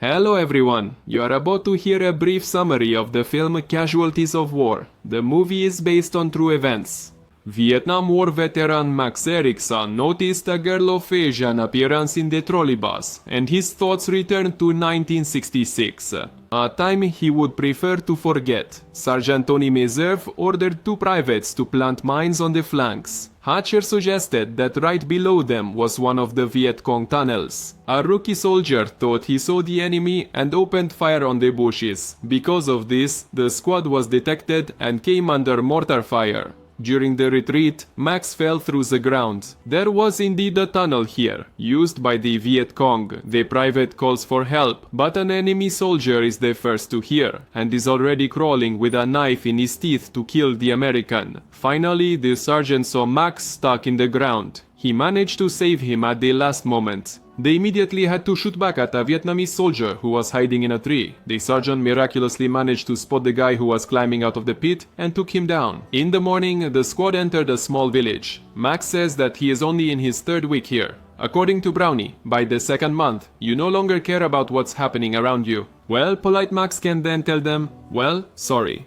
Hello everyone, you are about to hear a brief summary of the film Casualties of War. The movie is based on true events. Vietnam War veteran Max Erikson noticed a girl of Asian appearance in the trolley bus, and his thoughts returned to 1966, a time he would prefer to forget. Sergeant Tony Meserve ordered two privates to plant mines on the flanks. Hatcher suggested that right below them was one of the Viet Cong tunnels. A rookie soldier thought he saw the enemy and opened fire on the bushes. Because of this, the squad was detected and came under mortar fire. During the retreat, Max fell through the ground. There was indeed a tunnel here, used by the Viet Cong. The private calls for help, but an enemy soldier is the first to hear, and is already crawling with a knife in his teeth to kill the American. Finally, the sergeant saw Max stuck in the ground. He managed to save him at the last moment. They immediately had to shoot back at a Vietnamese soldier who was hiding in a tree. The sergeant miraculously managed to spot the guy who was climbing out of the pit and took him down. In the morning, the squad entered a small village. Max says that he is only in his third week here. According to Brownie, by the second month, you no longer care about what's happening around you. Well, polite Max can then tell them, well, sorry.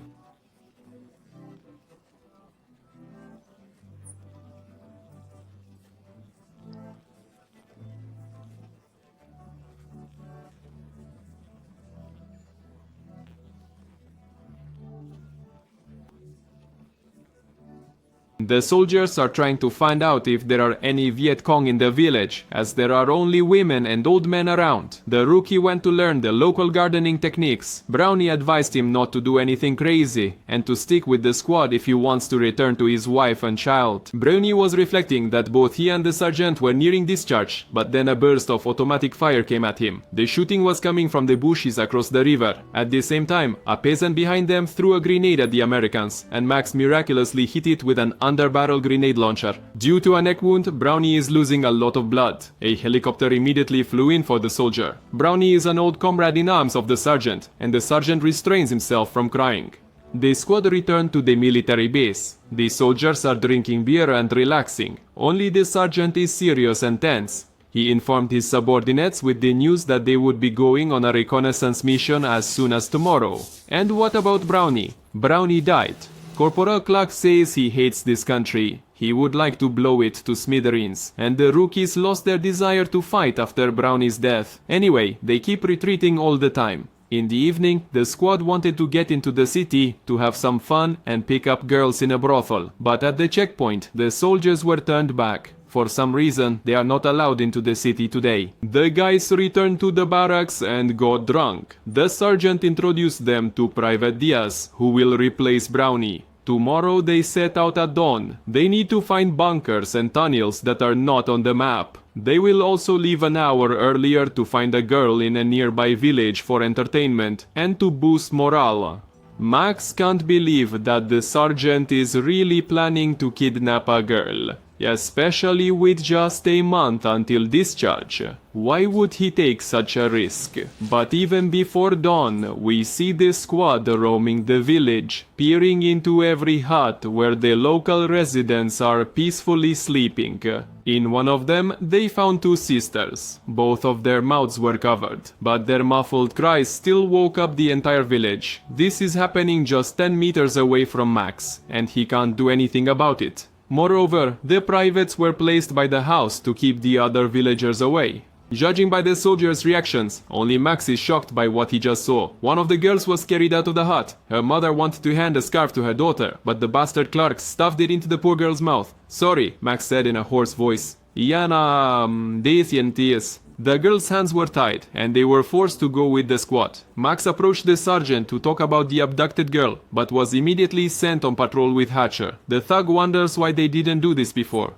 The soldiers are trying to find out if there are any Viet Cong in the village, as there are only women and old men around. The rookie went to learn the local gardening techniques. Brownie advised him not to do anything crazy, and to stick with the squad if he wants to return to his wife and child. Brownie was reflecting that both he and the sergeant were nearing discharge, but then a burst of automatic fire came at him. The shooting was coming from the bushes across the river. At the same time, a peasant behind them threw a grenade at the Americans, and Max miraculously hit it with an underbarrel grenade launcher. Due to a neck wound, Brownie is losing a lot of blood. A helicopter immediately flew in for the soldier. Brownie is an old comrade in arms of the sergeant, and the sergeant restrains himself from crying. The squad returned to the military base. The soldiers are drinking beer and relaxing. Only the sergeant is serious and tense. He informed his subordinates with the news that they would be going on a reconnaissance mission as soon as tomorrow. And what about Brownie? Brownie died. Corporal Clark says he hates this country. He would like to blow it to smithereens, and the rookies lost their desire to fight after Brownie's death. Anyway, they keep retreating all the time. In the evening, the squad wanted to get into the city to have some fun and pick up girls in a brothel. But at the checkpoint, the soldiers were turned back. For some reason, they are not allowed into the city today. The guys returned to the barracks and got drunk. The sergeant introduced them to Private Diaz, who will replace Brownie. Tomorrow they set out at dawn. They need to find bunkers and tunnels that are not on the map. They will also leave an hour earlier to find a girl in a nearby village for entertainment and to boost morale. Max can't believe that the sergeant is really planning to kidnap a girl, especially with just a month until discharge. Why would he take such a risk? But even before dawn, we see the squad roaming the village, peering into every hut where the local residents are peacefully sleeping. In one of them, they found two sisters. Both of their mouths were covered, but their muffled cries still woke up the entire village. This is happening just 10 meters away from Max, and he can't do anything about it. Moreover, the privates were placed by the house to keep the other villagers away. Judging by the soldiers' reactions, only Max is shocked by what he just saw. One of the girls was carried out of the hut. Her mother wanted to hand a scarf to her daughter, but the bastard Clark stuffed it into the poor girl's mouth. "Sorry," Max said in a hoarse voice. "Yana, this." The girl's hands were tied, and they were forced to go with the squad. Max approached the sergeant to talk about the abducted girl, but was immediately sent on patrol with Hatcher. The thug wonders why they didn't do this before.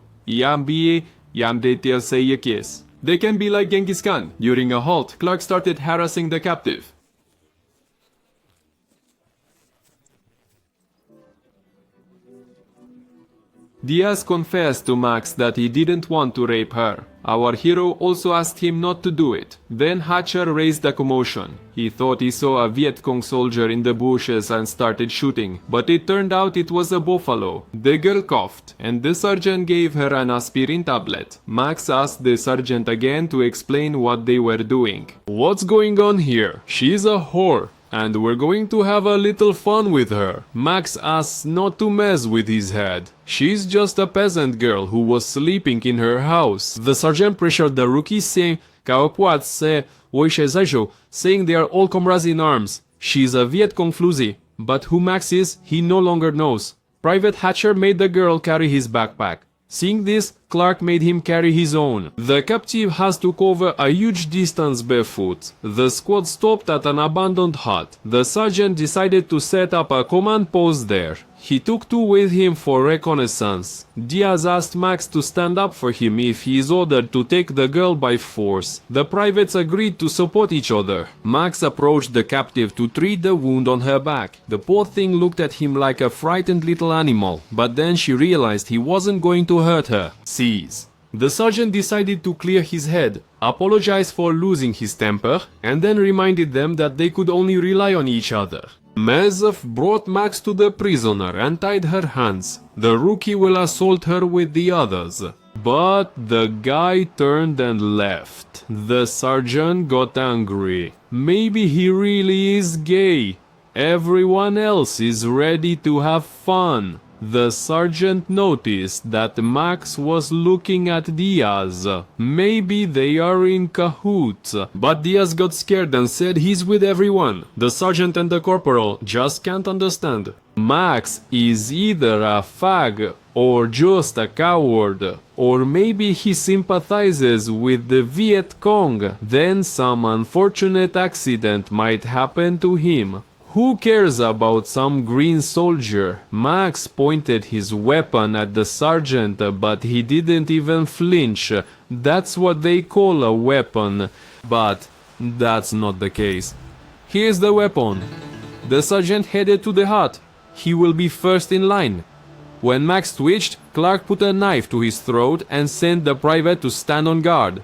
They can be like Genghis Khan. During a halt, Clark started harassing the captive. Diaz confessed to Max that he didn't want to rape her. Our hero also asked him not to do it. Then Hatcher raised a commotion. He thought he saw a Viet Cong soldier in the bushes and started shooting, but it turned out it was a buffalo. The girl coughed, and the sergeant gave her an aspirin tablet. Max asked the sergeant again to explain what they were doing. "What's going on here? She's a whore, and we're going to have a little fun with her." Max asks not to mess with his head. "She's just a peasant girl who was sleeping in her house." The sergeant pressured the rookie, saying saying they are all comrades in arms. She's a Viet Cong floozy, but who Max is, he no longer knows. Private Hatcher made the girl carry his backpack. Seeing this, Clark made him carry his own. The captive has to cover a huge distance barefoot. The squad stopped at an abandoned hut. The sergeant decided to set up a command post there. He took two with him for reconnaissance. Diaz asked Max to stand up for him if he is ordered to take the girl by force. The privates agreed to support each other. Max approached the captive to treat the wound on her back. The poor thing looked at him like a frightened little animal, but then she realized he wasn't going to hurt her. Seize. The sergeant decided to clear his head, apologized for losing his temper, and then reminded them that they could only rely on each other. Mezov brought Max to the prisoner and tied her hands. The rookie will assault her with the others. But the guy turned and left. The sergeant got angry. Maybe he really is gay. Everyone else is ready to have fun. The sergeant noticed that Max was looking at Diaz. Maybe they are in cahoots. But Diaz got scared and said he's with everyone. The sergeant and the corporal just can't understand. Max is either a fag or just a coward. Or maybe he sympathizes with the Viet Cong. Then some unfortunate accident might happen to him. Who cares about some green soldier? Max pointed his weapon at the sergeant, but he didn't even flinch. That's what they call a weapon. But that's not the case. Here's the weapon. The sergeant headed to the hut. He will be first in line. When Max twitched, Clark put a knife to his throat and sent the private to stand on guard.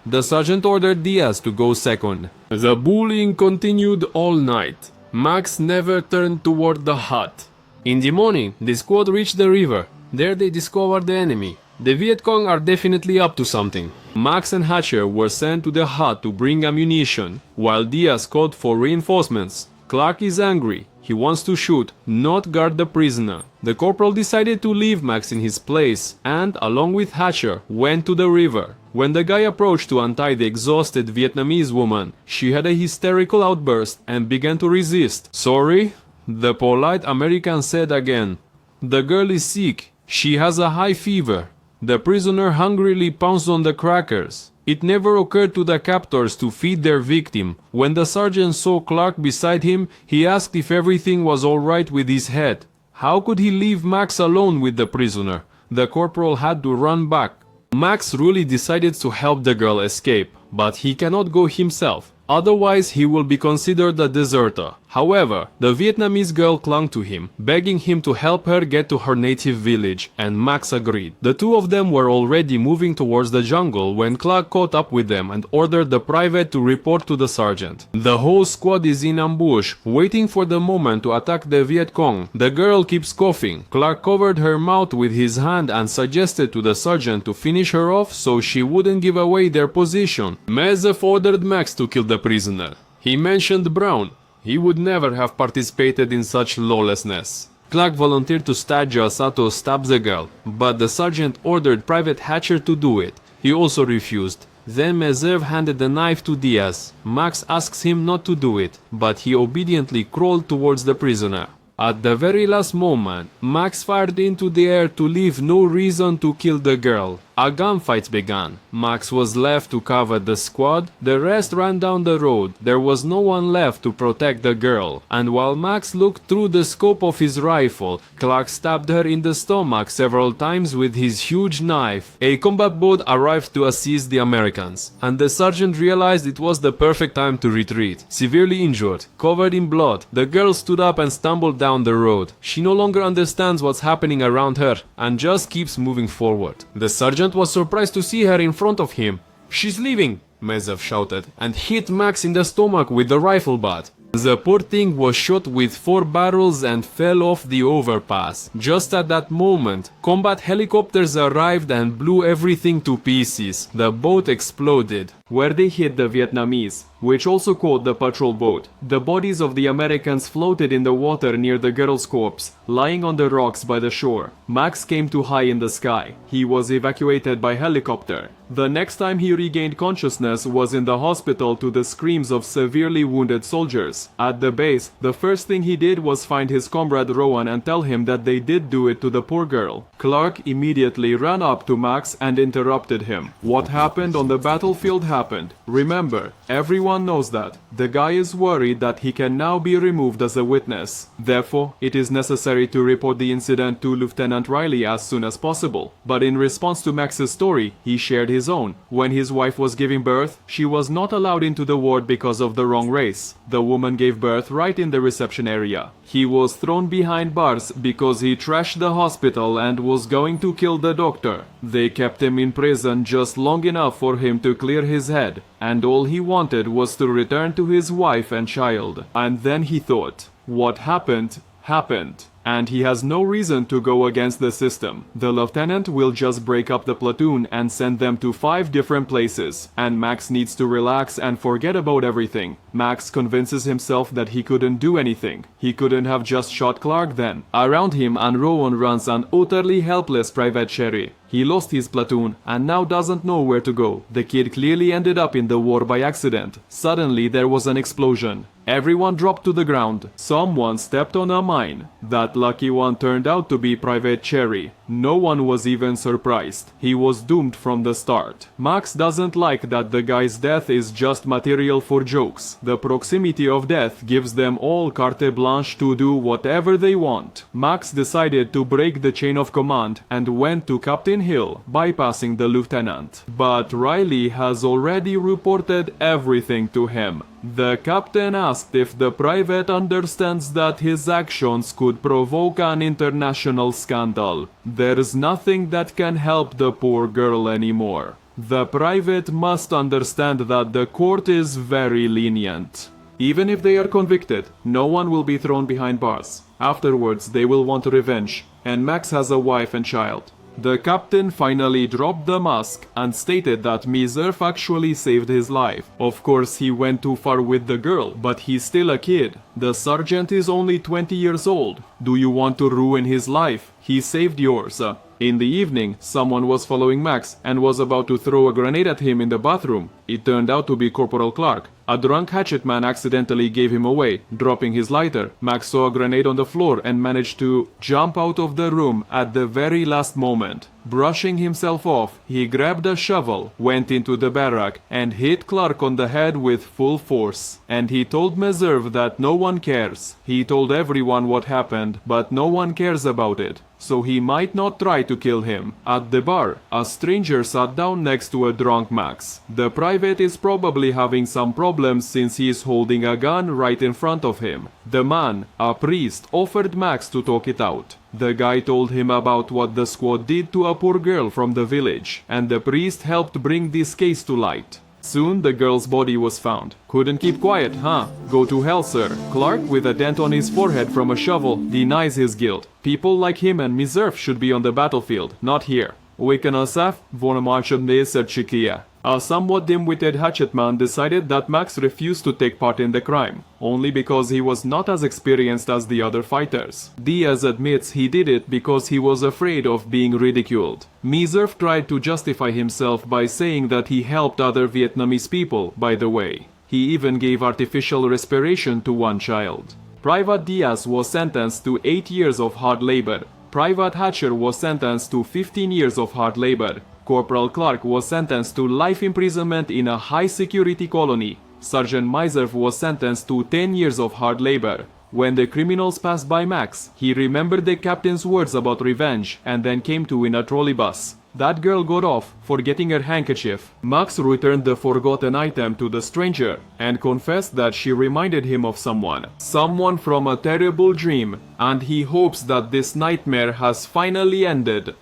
The sergeant ordered Diaz to go second. The bullying continued all night. Max never turned toward the hut. In the morning, the squad reached the river. There they discovered the enemy. The Viet Cong are definitely up to something. Max and Hatcher were sent to the hut to bring ammunition, while Diaz called for reinforcements. Clark is angry. He wants to shoot, not guard the prisoner. The corporal decided to leave Max in his place and, along with Hatcher, went to the river. When the guy approached to untie the exhausted Vietnamese woman, she had a hysterical outburst and began to resist. "Sorry?" the polite American said again. "The girl is sick. She has a high fever." The prisoner hungrily pounced on the crackers. It never occurred to the captors to feed their victim. When the sergeant saw Clark beside him, he asked if everything was all right with his head. How could he leave Max alone with the prisoner? The corporal had to run back. Max really decided to help the girl escape, but he cannot go himself. Otherwise, he will be considered a deserter. However, the Vietnamese girl clung to him, begging him to help her get to her native village, and Max agreed. The two of them were already moving towards the jungle when Clark caught up with them and ordered the private to report to the sergeant. The whole squad is in ambush, waiting for the moment to attack the Viet Cong. The girl keeps coughing. Clark covered her mouth with his hand and suggested to the sergeant to finish her off so she wouldn't give away their position. Mezov ordered Max to kill the prisoner. He mentioned Brown. He would never have participated in such lawlessness. Clark volunteered to Stadio Sato stab the girl, but the sergeant ordered Private Hatcher to do it. He also refused. Then Mezov handed the knife to Diaz. Max asks him not to do it, but he obediently crawled towards the prisoner. At the very last moment, Max fired into the air to leave no reason to kill the girl. A gunfight began. Max was left to cover the squad, the rest ran down the road. There was no one left to protect the girl, and while Max looked through the scope of his rifle, Clark stabbed her in the stomach several times with his huge knife. A combat boat arrived to assist the Americans, and the sergeant realized it was the perfect time to retreat. Severely injured, covered in blood, the girl stood up and stumbled down the road. She no longer understands what's happening around her, and just keeps moving forward. The sergeant was surprised to see her in front of him. "She's leaving!" Mezev shouted, and hit Max in the stomach with the rifle butt. The poor thing was shot with 4 barrels and fell off the overpass. Just at that moment, combat helicopters arrived and blew everything to pieces. The boat exploded, where they hit the Vietnamese, which also caught the patrol boat. The bodies of the Americans floated in the water near the girl's corpse, lying on the rocks by the shore. Max came too high in the sky. He was evacuated by helicopter. The next time he regained consciousness was in the hospital to the screams of severely wounded soldiers. At the base, the first thing he did was find his comrade Rowan and tell him that they did do it to the poor girl. Clark immediately ran up to Max and interrupted him. What happened on the battlefield happened. Remember, everyone knows that. The guy is worried that he can now be removed as a witness. Therefore, it is necessary to report the incident to Lieutenant Riley as soon as possible. But in response to Max's story, he shared his own. When his wife was giving birth, she was not allowed into the ward because of the wrong race. The woman gave birth right in the reception area. He was thrown behind bars because he trashed the hospital and was going to kill the doctor. They kept him in prison just long enough for him to clear his head, and all he wanted was to return to his wife and child. And then he thought, what happened, happened. And he has no reason to go against the system. The lieutenant will just break up the platoon and send them to 5 different places, and Max needs to relax and forget about everything. Max convinces himself that he couldn't do anything. He couldn't have just shot Clark then. Around him and Rowan runs an utterly helpless Private Cherry. He lost his platoon and now doesn't know where to go. The kid clearly ended up in the war by accident. Suddenly there was an explosion. Everyone dropped to the ground. Someone stepped on a mine. That lucky one turned out to be Private Cherry. No one was even surprised. He was doomed from the start. Max doesn't like that the guy's death is just material for jokes. The proximity of death gives them all carte blanche to do whatever they want. Max decided to break the chain of command and went to Captain Hill, bypassing the lieutenant. But Riley has already reported everything to him. The captain asked if the private understands that his actions could provoke an international scandal. There's nothing that can help the poor girl anymore. The private must understand that the court is very lenient. Even if they are convicted, no one will be thrown behind bars. Afterwards, they will want revenge, and Max has a wife and child. The captain finally dropped the mask and stated that Meserve actually saved his life. Of course, he went too far with the girl, but he's still a kid. The sergeant is only 20 years old. Do you want to ruin his life? He saved yours. In the evening, someone was following Max and was about to throw a grenade at him in the bathroom. It turned out to be Corporal Clark. A drunk hatchet man accidentally gave him away, dropping his lighter. Max saw a grenade on the floor and managed to jump out of the room at the very last moment. Brushing himself off, he grabbed a shovel, went into the barrack, and hit Clark on the head with full force. And he told Meserve that no one cares. He told everyone what happened, but no one cares about it. So he might not try to kill him. At the bar, a stranger sat down next to a drunk Max. The private is probably having some problems since he is holding a gun right in front of him. The man, a priest, offered Max to talk it out. The guy told him about what the squad did to a poor girl from the village, and the priest helped bring this case to light. Soon the girl's body was found. Couldn't keep quiet, huh? Go to hell, sir. Clark, with a dent on his forehead from a shovel, denies his guilt. People like him and Meserve should be on the battlefield, not here. Wikanasaf von Marchemneserchikia. A somewhat dim-witted hatchetman decided that Max refused to take part in the crime, only because he was not as experienced as the other fighters. Diaz admits he did it because he was afraid of being ridiculed. Meserve tried to justify himself by saying that he helped other Vietnamese people, by the way. He even gave artificial respiration to one child. Private Diaz was sentenced to 8 years of hard labor. Private Hatcher was sentenced to 15 years of hard labor. Corporal Clark was sentenced to life imprisonment in a high-security colony. Sergeant Miserf was sentenced to 10 years of hard labor. When the criminals passed by Max, he remembered the captain's words about revenge and then came to in a trolley bus. That girl got off, forgetting her handkerchief. Max returned the forgotten item to the stranger and confessed that she reminded him of someone. Someone from a terrible dream, and he hopes that this nightmare has finally ended.